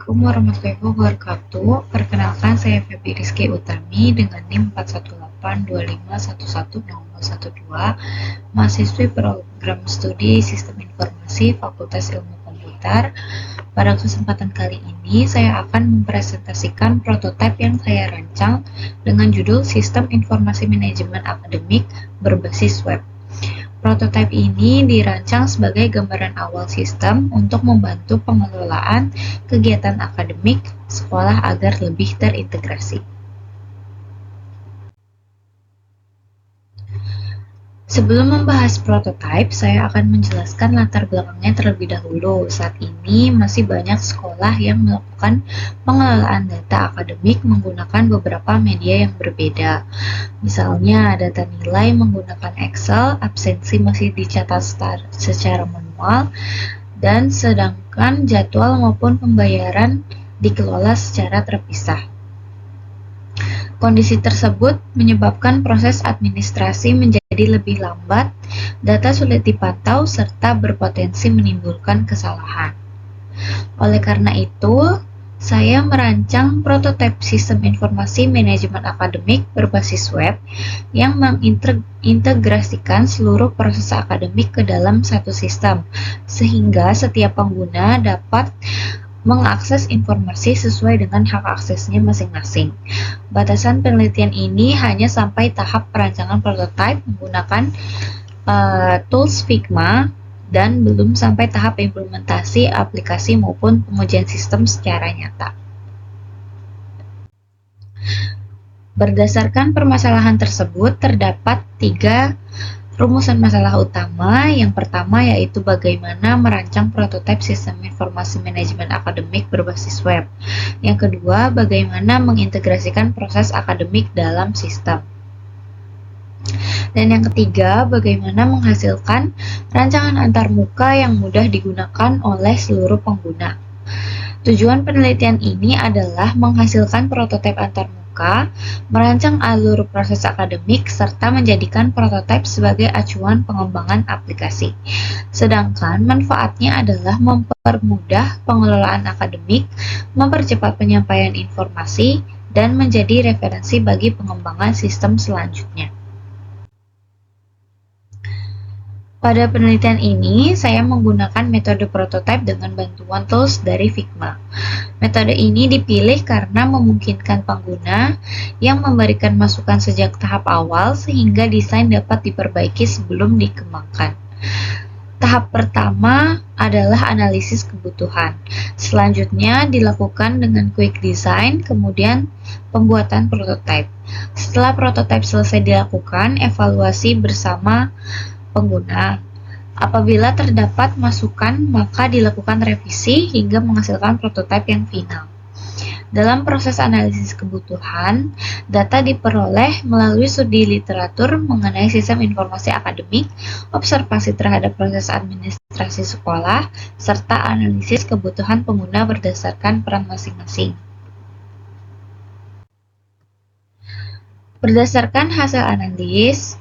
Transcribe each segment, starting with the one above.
Assalamualaikum warahmatullahi wabarakatuh. Perkenalkan, saya Feby Rizky Utami dengan NIM 41825110012, mahasiswi program studi Sistem Informasi Fakultas Ilmu Komputer. Pada kesempatan kali ini, saya akan mempresentasikan prototipe yang saya rancang dengan judul Sistem Informasi Manajemen Akademik berbasis web. Prototipe ini dirancang sebagai gambaran awal sistem untuk membantu pengelolaan kegiatan akademik sekolah agar lebih terintegrasi. Sebelum membahas prototipe, saya akan menjelaskan latar belakangnya terlebih dahulu. Saat ini masih banyak sekolah yang melakukan pengelolaan data akademik menggunakan beberapa media yang berbeda. Misalnya, data nilai menggunakan Excel, absensi masih dicatat secara manual, dan sedangkan jadwal maupun pembayaran dikelola secara terpisah. Kondisi tersebut menyebabkan proses administrasi menjadi lebih lambat, data sulit dipantau, serta berpotensi menimbulkan kesalahan. Oleh karena itu, saya merancang prototipe sistem informasi manajemen akademik berbasis web yang mengintegrasikan seluruh proses akademik ke dalam satu sistem, sehingga setiap pengguna dapat mengakses informasi sesuai dengan hak aksesnya masing-masing. Batasan penelitian ini hanya sampai tahap perancangan prototipe menggunakan tools Figma dan belum sampai tahap implementasi aplikasi maupun pengujian sistem secara nyata. Berdasarkan permasalahan tersebut, terdapat 3 rumusan masalah utama. Yang pertama yaitu bagaimana merancang prototipe sistem informasi manajemen akademik berbasis web. Yang kedua, bagaimana mengintegrasikan proses akademik dalam sistem. Dan yang ketiga, bagaimana menghasilkan rancangan antarmuka yang mudah digunakan oleh seluruh pengguna. Tujuan penelitian ini adalah menghasilkan prototipe antarmuka, merancang alur proses akademik, serta menjadikan prototipe sebagai acuan pengembangan aplikasi. Sedangkan manfaatnya adalah mempermudah pengelolaan akademik, mempercepat penyampaian informasi, dan menjadi referensi bagi pengembangan sistem selanjutnya. Pada penelitian ini, saya menggunakan metode prototipe dengan bantuan tools dari Figma. Metode ini dipilih karena memungkinkan pengguna yang memberikan masukan sejak tahap awal sehingga desain dapat diperbaiki sebelum dikembangkan. Tahap pertama adalah analisis kebutuhan. Selanjutnya dilakukan dengan quick design, kemudian pembuatan prototipe. Setelah prototipe selesai dilakukan, evaluasi bersama pengguna. Apabila terdapat masukan, maka dilakukan revisi hingga menghasilkan prototipe yang final. Dalam proses analisis kebutuhan, data diperoleh melalui studi literatur mengenai sistem informasi akademik, observasi terhadap proses administrasi sekolah, serta analisis kebutuhan pengguna berdasarkan peran masing-masing. Berdasarkan hasil analis,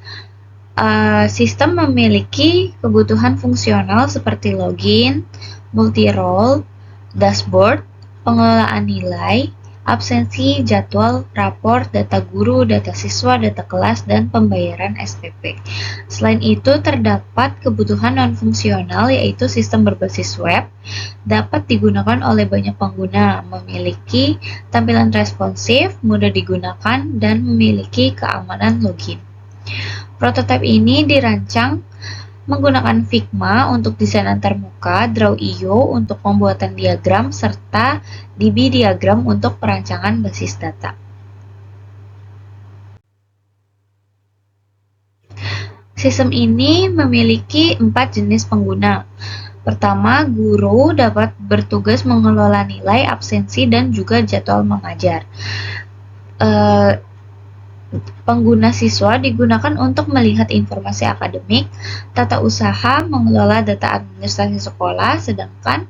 sistem memiliki kebutuhan fungsional seperti login, multi-role, dashboard, pengelolaan nilai, absensi, jadwal, rapor, data guru, data siswa, data kelas, dan pembayaran SPP. Selain itu, terdapat kebutuhan non-fungsional yaitu sistem berbasis web, dapat digunakan oleh banyak pengguna, memiliki tampilan responsif, mudah digunakan, dan memiliki keamanan login. Prototipe ini dirancang menggunakan Figma untuk desain antarmuka, Draw.io untuk pembuatan diagram, serta DB diagram untuk perancangan basis data. Sistem ini memiliki 4 jenis pengguna. Pertama, guru dapat bertugas mengelola nilai, absensi, dan juga jadwal mengajar. Pengguna siswa digunakan untuk melihat informasi akademik, tata usaha, mengelola data administrasi sekolah, sedangkan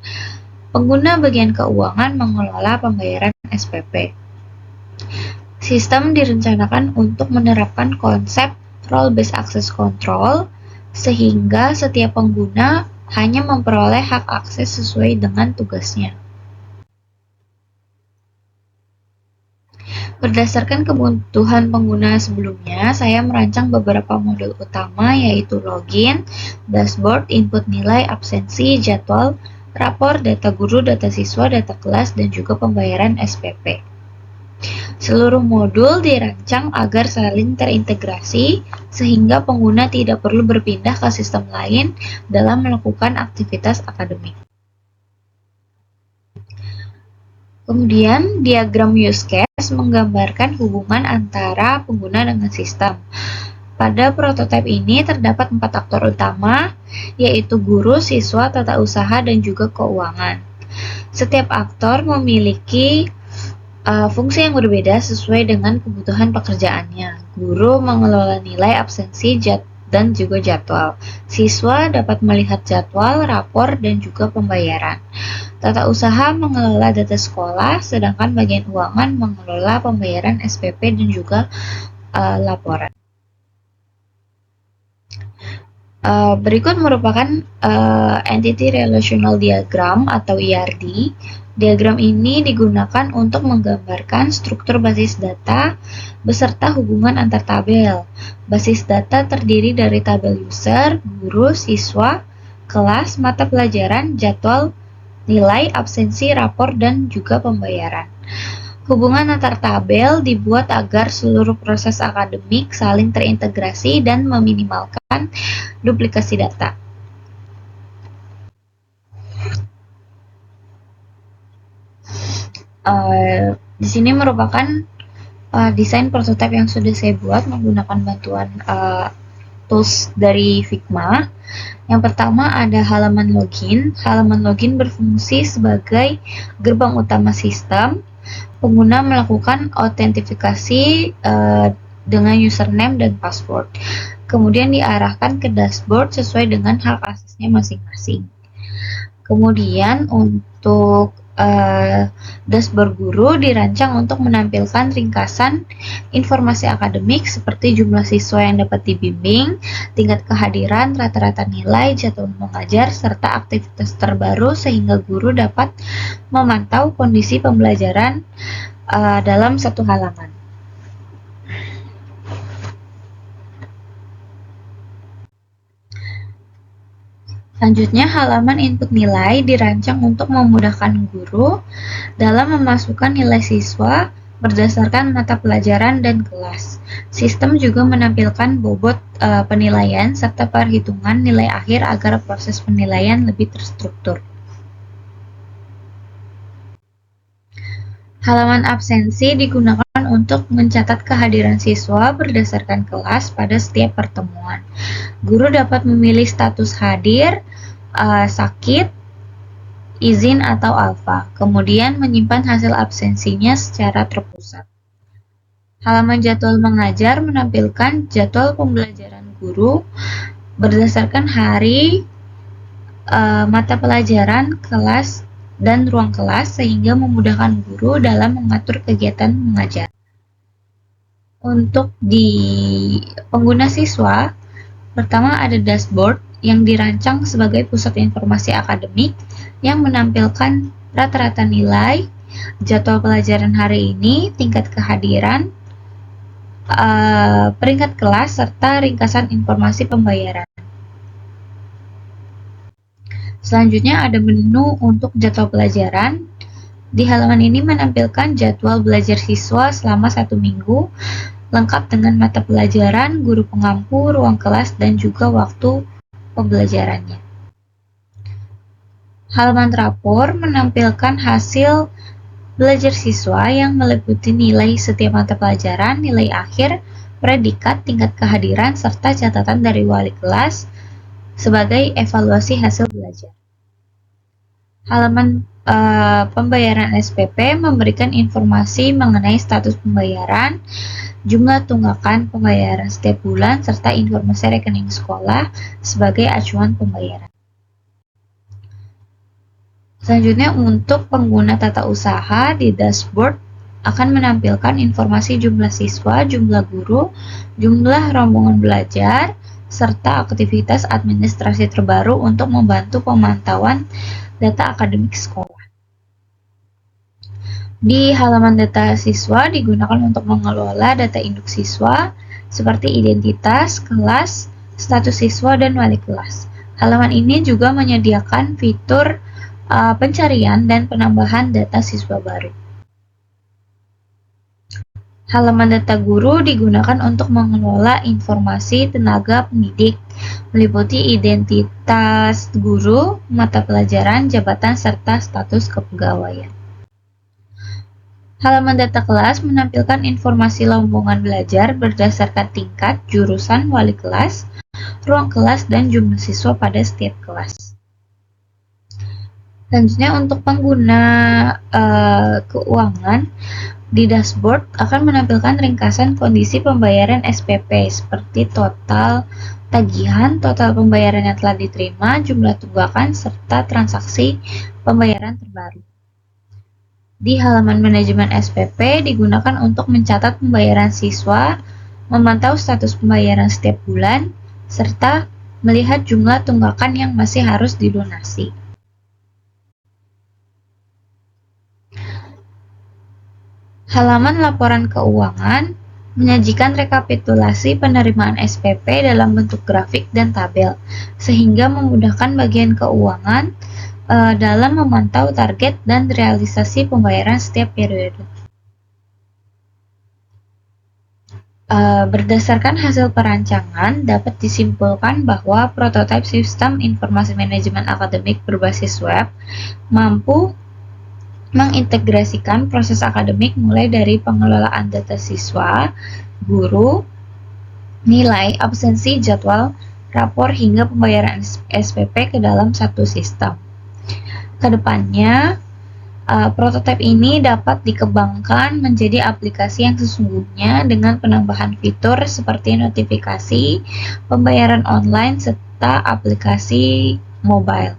pengguna bagian keuangan mengelola pembayaran SPP. Sistem direncanakan untuk menerapkan konsep role-based access control, sehingga setiap pengguna hanya memperoleh hak akses sesuai dengan tugasnya. Berdasarkan kebutuhan pengguna sebelumnya, saya merancang beberapa modul utama yaitu login, dashboard, input nilai, absensi, jadwal, rapor, data guru, data siswa, data kelas, dan juga pembayaran SPP. Seluruh modul dirancang agar saling terintegrasi sehingga pengguna tidak perlu berpindah ke sistem lain dalam melakukan aktivitas akademik. Kemudian, diagram use case menggambarkan hubungan antara pengguna dengan sistem. Pada prototipe ini terdapat 4 aktor utama, yaitu guru, siswa, tata usaha, dan juga keuangan. Setiap aktor memiliki fungsi yang berbeda sesuai dengan kebutuhan pekerjaannya. Guru mengelola nilai, absensi, dan juga jadwal. Siswa dapat melihat jadwal, rapor, dan juga pembayaran. Tata usaha mengelola data sekolah, sedangkan bagian keuangan mengelola pembayaran SPP dan juga laporan. Berikut merupakan Entity Relational Diagram atau ERD. Diagram ini digunakan untuk menggambarkan struktur basis data beserta hubungan antar tabel. Basis data terdiri dari tabel user, guru, siswa, kelas, mata pelajaran, jadwal, nilai, absensi, rapor, dan juga pembayaran. Hubungan antar tabel dibuat agar seluruh proses akademik saling terintegrasi dan meminimalkan duplikasi data. Di sini merupakan desain prototipe yang sudah saya buat menggunakan bantuan tools dari Figma. Yang pertama ada halaman login. Halaman login berfungsi sebagai gerbang utama sistem. Pengguna melakukan autentifikasi dengan username dan password. Kemudian diarahkan ke dashboard sesuai dengan hak aksesnya masing-masing. Kemudian untuk dashboard guru dirancang untuk menampilkan ringkasan informasi akademik seperti jumlah siswa yang dapat dibimbing, tingkat kehadiran, rata-rata nilai, jadwal mengajar, serta aktivitas terbaru sehingga guru dapat memantau kondisi pembelajaran dalam satu halaman. Selanjutnya, halaman input nilai dirancang untuk memudahkan guru dalam memasukkan nilai siswa berdasarkan mata pelajaran dan kelas. Sistem juga menampilkan bobot penilaian serta perhitungan nilai akhir agar proses penilaian lebih terstruktur. Halaman absensi digunakan untuk mencatat kehadiran siswa berdasarkan kelas pada setiap pertemuan. Guru dapat memilih status hadir, sakit, izin, atau alfa, kemudian menyimpan hasil absensinya secara terpusat. Halaman jadwal mengajar menampilkan jadwal pembelajaran guru berdasarkan hari, mata pelajaran, kelas, dan ruang kelas sehingga memudahkan guru dalam mengatur kegiatan mengajar. Untuk di pengguna siswa, pertama ada dashboard yang dirancang sebagai pusat informasi akademik yang menampilkan rata-rata nilai, jadwal pelajaran hari ini, tingkat kehadiran, peringkat kelas, serta ringkasan informasi pembayaran. Selanjutnya ada menu untuk jadwal pelajaran. Di halaman ini menampilkan jadwal belajar siswa selama 1 minggu, lengkap dengan mata pelajaran, guru pengampu, ruang kelas, dan juga waktu pembelajarannya. Halaman rapor menampilkan hasil belajar siswa yang meliputi nilai setiap mata pelajaran, nilai akhir, predikat, tingkat kehadiran, serta catatan dari wali kelas sebagai evaluasi hasil belajar. Halaman pembayaran SPP memberikan informasi mengenai status pembayaran, jumlah tunggakan pembayaran setiap bulan, serta informasi rekening sekolah sebagai acuan pembayaran. Selanjutnya untuk pengguna tata usaha di dashboard akan menampilkan informasi jumlah siswa, jumlah guru, jumlah rombongan belajar, serta aktivitas administrasi terbaru untuk membantu pemantauan data akademik sekolah. Di halaman data siswa digunakan untuk mengelola data induk siswa seperti identitas, kelas, status siswa, dan wali kelas. Halaman ini juga menyediakan fitur pencarian dan penambahan data siswa baru. Halaman data guru digunakan untuk mengelola informasi tenaga pendidik, meliputi identitas guru, mata pelajaran, jabatan, serta status kepegawaian. Halaman data kelas menampilkan informasi lowongan belajar berdasarkan tingkat, jurusan, wali kelas, ruang kelas, dan jumlah siswa pada setiap kelas. Selanjutnya untuk pengguna keuangan, di dashboard akan menampilkan ringkasan kondisi pembayaran SPP seperti total tagihan, total pembayaran yang telah diterima, jumlah tunggakan, serta transaksi pembayaran terbaru. Di halaman manajemen SPP digunakan untuk mencatat pembayaran siswa, memantau status pembayaran setiap bulan, serta melihat jumlah tunggakan yang masih harus dilunasi. Halaman laporan keuangan menyajikan rekapitulasi penerimaan SPP dalam bentuk grafik dan tabel, sehingga memudahkan bagian keuangan dalam memantau target dan realisasi pembayaran setiap periode. Berdasarkan hasil perancangan, dapat disimpulkan bahwa prototipe sistem informasi manajemen akademik berbasis web mampu mengintegrasikan proses akademik mulai dari pengelolaan data siswa, guru, nilai, absensi, jadwal, rapor, hingga pembayaran SPP ke dalam satu sistem. Kedepannya, prototipe ini dapat dikembangkan menjadi aplikasi yang sesungguhnya dengan penambahan fitur seperti notifikasi, pembayaran online, serta aplikasi mobile.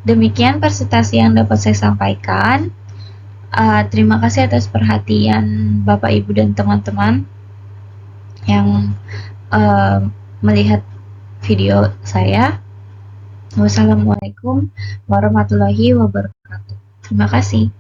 Demikian presentasi yang dapat saya sampaikan. Terima kasih atas perhatian Bapak, Ibu, dan teman-teman yang melihat video saya. Wassalamualaikum warahmatullahi wabarakatuh. Terima kasih.